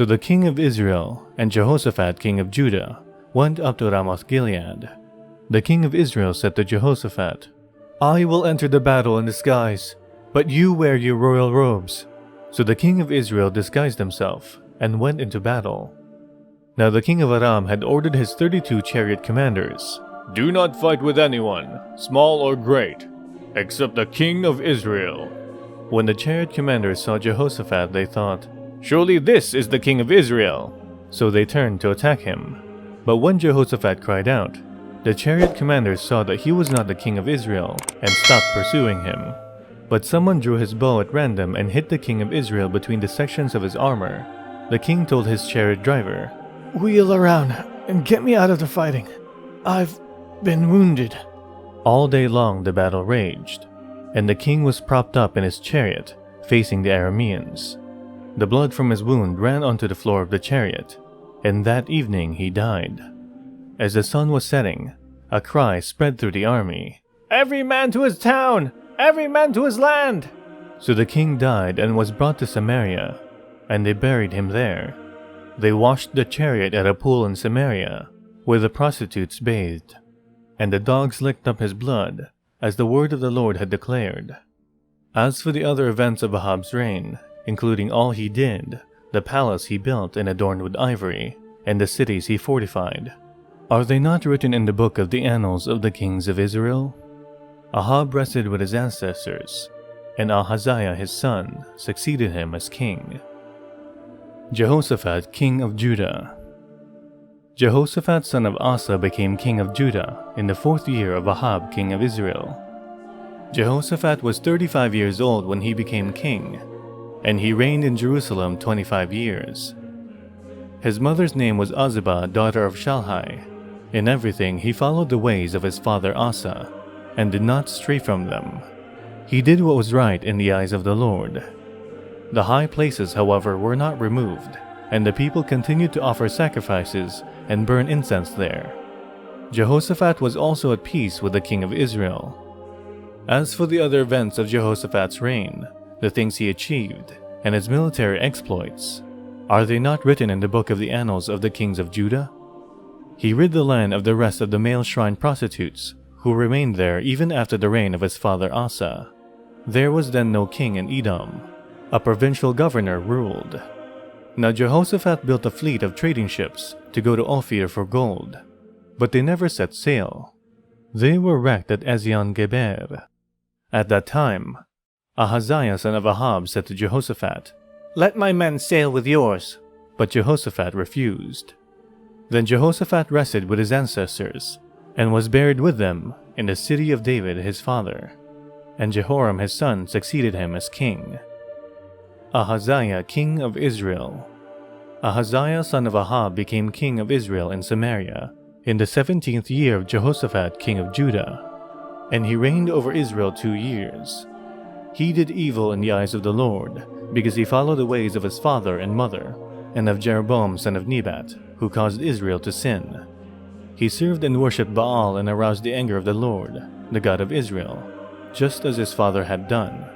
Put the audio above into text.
So the king of Israel and Jehoshaphat king of Judah went up to Ramoth Gilead. The king of Israel said to Jehoshaphat, "I will enter the battle in disguise, but you wear your royal robes." So the king of Israel disguised himself and went into battle. Now the king of Aram had ordered his 32 chariot commanders, "Do not fight with anyone, small or great, except the king of Israel." When the chariot commanders saw Jehoshaphat, they thought, "Surely this is the king of Israel." So they turned to attack him. But when Jehoshaphat cried out, the chariot commanders saw that he was not the king of Israel and stopped pursuing him. But someone drew his bow at random and hit the king of Israel between the sections of his armor. The king told his chariot driver, "Wheel around and get me out of the fighting. I've been wounded." All day long the battle raged, and the king was propped up in his chariot, facing the Arameans. The blood from his wound ran onto the floor of the chariot, and that evening he died. As the sun was setting, a cry spread through the army, "Every man to his town! Every man to his land!" So the king died and was brought to Samaria, and they buried him there. They washed the chariot at a pool in Samaria, where the prostitutes bathed, and the dogs licked up his blood, as the word of the Lord had declared. As for the other events of Ahab's reign, including all he did, the palace he built and adorned with ivory, and the cities he fortified, are they not written in the book of the annals of the kings of Israel? Ahab rested with his ancestors, and Ahaziah his son succeeded him as king. Jehoshaphat king of Judah. Jehoshaphat son of Asa became king of Judah in the 4th year of Ahab king of Israel. Jehoshaphat was 35 years old when he became king, and he reigned in Jerusalem 25 years. His mother's name was Azubah, daughter of Shalhai. In everything he followed the ways of his father Asa, and did not stray from them. He did what was right in the eyes of the Lord. The high places, however, were not removed, and the people continued to offer sacrifices and burn incense there. Jehoshaphat was also at peace with the king of Israel. As for the other events of Jehoshaphat's reign, the things he achieved, and his military exploits, are they not written in the book of the annals of the kings of Judah? He rid the land of the rest of the male shrine prostitutes, who remained there even after the reign of his father Asa. There was then no king in Edom. A provincial governor ruled. Now Jehoshaphat built a fleet of trading ships to go to Ophir for gold, but they never set sail. They were wrecked at Ezion-Geber. At that time, Ahaziah son of Ahab said to Jehoshaphat, "Let my men sail with yours." But Jehoshaphat refused. Then Jehoshaphat rested with his ancestors, and was buried with them in the city of David his father. And Jehoram his son succeeded him as king. Ahaziah king of Israel. Ahaziah son of Ahab became king of Israel in Samaria in the 17th year of Jehoshaphat king of Judah, and he reigned over Israel 2 years. He did evil in the eyes of the Lord, because he followed the ways of his father and mother, and of Jeroboam son of Nebat, who caused Israel to sin. He served and worshipped Baal and aroused the anger of the Lord, the God of Israel, just as his father had done.